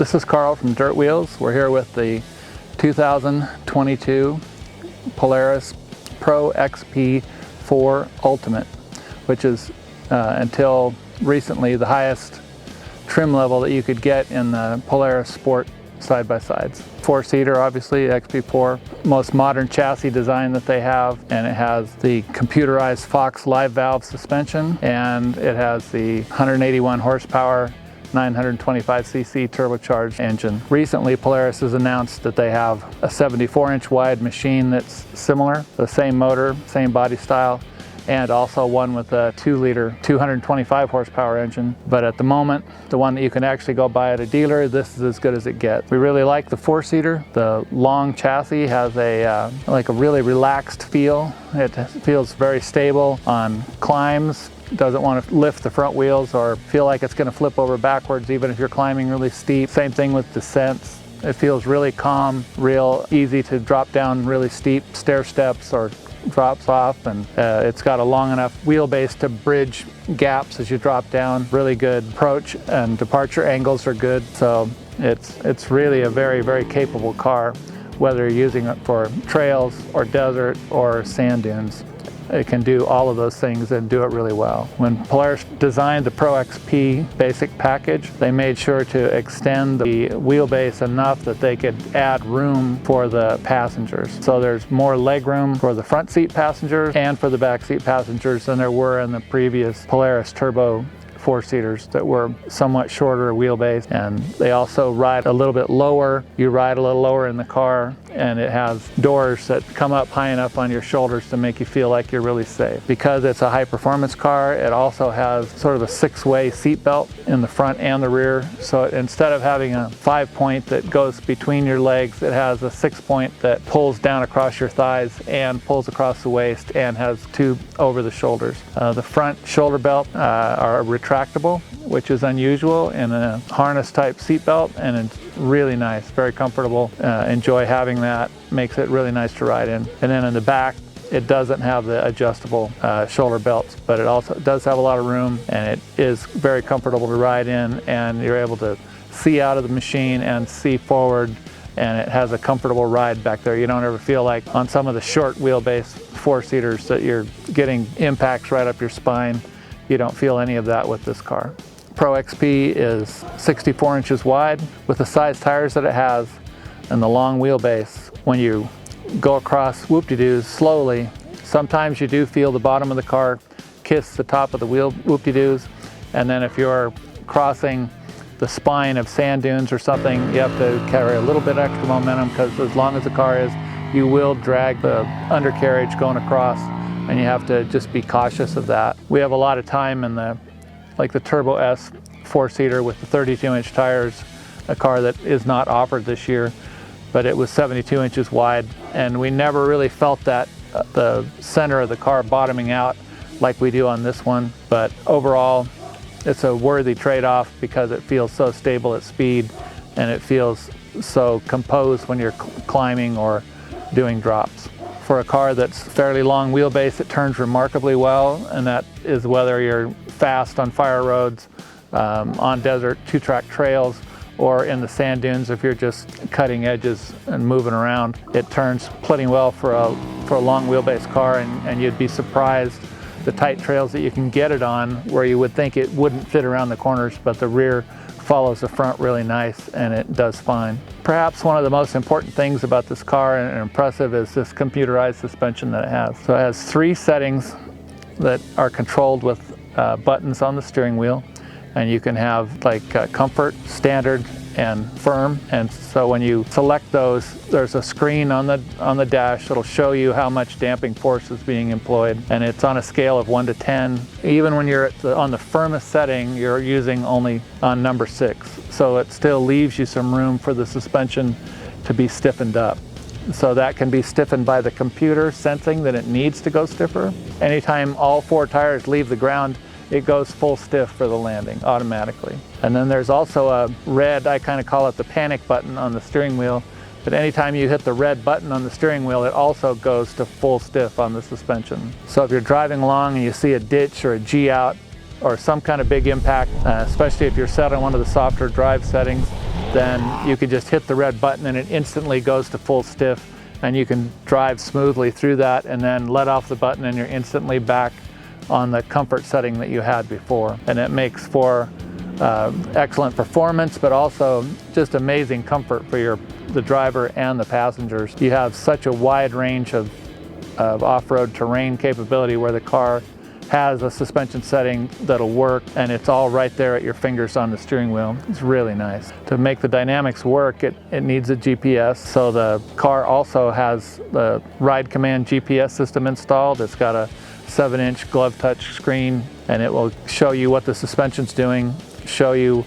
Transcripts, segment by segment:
This is Carl from Dirt Wheels. We're here with the 2022 Polaris Pro XP 4 Ultimate, which is until recently the highest trim level that you could get in the Polaris Sport side-by-sides. Four-seater, obviously, XP4. Most modern chassis design that they have, and it has the computerized Fox live valve suspension, and it has the 181 horsepower 925cc turbocharged engine. Recently, Polaris has announced that they have a 74-inch wide machine that's similar, the same motor, same body style, and also one with a 2-liter 225 horsepower engine. But at the moment, the one that you can actually go buy at a dealer, this is as good as it gets. We really like the four-seater. The long chassis has a like a really relaxed feel. It feels very stable on climbs. Doesn't want to lift the front wheels or feel like it's going to flip over backwards even if you're climbing really steep. Same thing with descents. It feels really calm, real easy to drop down really steep stair steps or drops off, and it's got a long enough wheelbase to bridge gaps as you drop down. Really good approach and departure angles are good, so it's really a very, very capable car, whether you're using it for trails or desert or sand dunes. It can do all of those things and do it really well. When Polaris designed the Pro XP basic package, they made sure to extend the wheelbase enough that they could add room for the passengers. So there's more leg room for the front seat passengers and for the back seat passengers than there were in the previous Polaris Turbo four-seaters that were somewhat shorter wheelbase, and they also ride a little bit lower. You ride a little lower in the car, and it has doors that come up high enough on your shoulders to make you feel like you're really safe. Because it's a high-performance car, it also has sort of a 6-way seat belt in the front and the rear. So instead of having a 5-point that goes between your legs, it has a 6-point that pulls down across your thighs and pulls across the waist and has 2 over the shoulders. The front shoulder belt are retractable, which is unusual in a harness type seat belt, and it's really nice, very comfortable. Enjoy having that, makes it really nice to ride in. And then in the back, it doesn't have the adjustable shoulder belts, but it also does have a lot of room, and it is very comfortable to ride in, and you're able to see out of the machine and see forward, and it has a comfortable ride back there. You don't ever feel like on some of the short wheelbase four-seaters that you're getting impacts right up your spine. You don't feel any of that with this car. Pro XP is 64 inches wide. With the size tires that it has and the long wheelbase, when you go across whoop-de-doos slowly, sometimes you do feel the bottom of the car kiss the top of the wheel whoop-de-doos, and then if you're crossing the spine of sand dunes or something, you have to carry a little bit extra momentum, because as long as the car is, you will drag the undercarriage going across, and you have to just be cautious of that. We have a lot of time in the Turbo S four-seater with the 32-inch tires, a car that is not offered this year, but it was 72 inches wide, and we never really felt that the center of the car bottoming out like we do on this one. But overall, it's a worthy trade-off because it feels so stable at speed, and it feels so composed when you're climbing or doing drops. For a car that's fairly long wheelbase, it turns remarkably well, and that is whether you're fast on fire roads, on desert two-track trails, or in the sand dunes if you're just cutting edges and moving around. It turns plenty well for a long wheelbase car, and you'd be surprised the tight trails that you can get it on where you would think it wouldn't fit around the corners, but the rear follows the front really nice, and it does fine. Perhaps one of the most important things about this car, and impressive, is this computerized suspension that it has. So it has 3 settings that are controlled with buttons on the steering wheel, and you can have comfort, standard, and firm. And so when you select those, there's a screen on the dash that'll show you how much damping force is being employed, and it's on a scale of 1 to 10. Even when you're on the firmest setting, you're using only on number 6. So it still leaves you some room for the suspension to be stiffened up. So that can be stiffened by the computer sensing that it needs to go stiffer. Anytime all 4 tires leave the ground, it goes full stiff for the landing automatically. And then there's also a red, I kind of call it the panic button on the steering wheel, but anytime you hit the red button on the steering wheel, it also goes to full stiff on the suspension. So if you're driving along and you see a ditch or a G-out or some kind of big impact, especially if you're set on one of the softer drive settings, then you can just hit the red button and it instantly goes to full stiff, and you can drive smoothly through that and then let off the button and you're instantly back on the comfort setting that you had before. And it makes for excellent performance, but also just amazing comfort for the driver and the passengers. You have such a wide range of off-road terrain capability where the car has a suspension setting that'll work, and it's all right there at your fingers on the steering wheel. It's really nice. To make the dynamics work, it needs a GPS, so the car also has the Ride Command GPS system installed. It's got a 7-inch glove touch screen, and it will show you what the suspension's doing, show you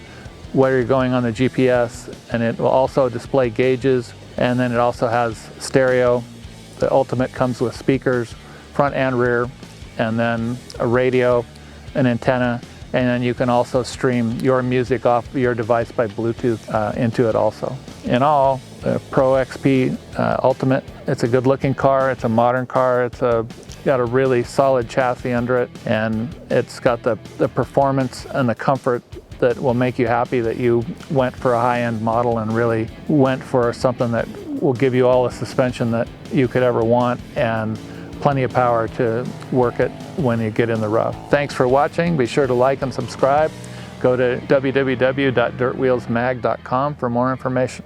where you're going on the GPS, and it will also display gauges. And then it also has stereo. The Ultimate comes with speakers, front and rear, and then a radio, an antenna, and then you can also stream your music off your device by Bluetooth into it also. In all, the Pro XP Ultimate, it's a good looking car, it's a modern car, it's got a really solid chassis under it, and it's got the performance and the comfort that will make you happy that you went for a high-end model and really went for something that will give you all the suspension that you could ever want and plenty of power to work it when you get in the rough. Thanks for watching. Be sure to like and subscribe. Go to www.dirtwheelsmag.com for more information.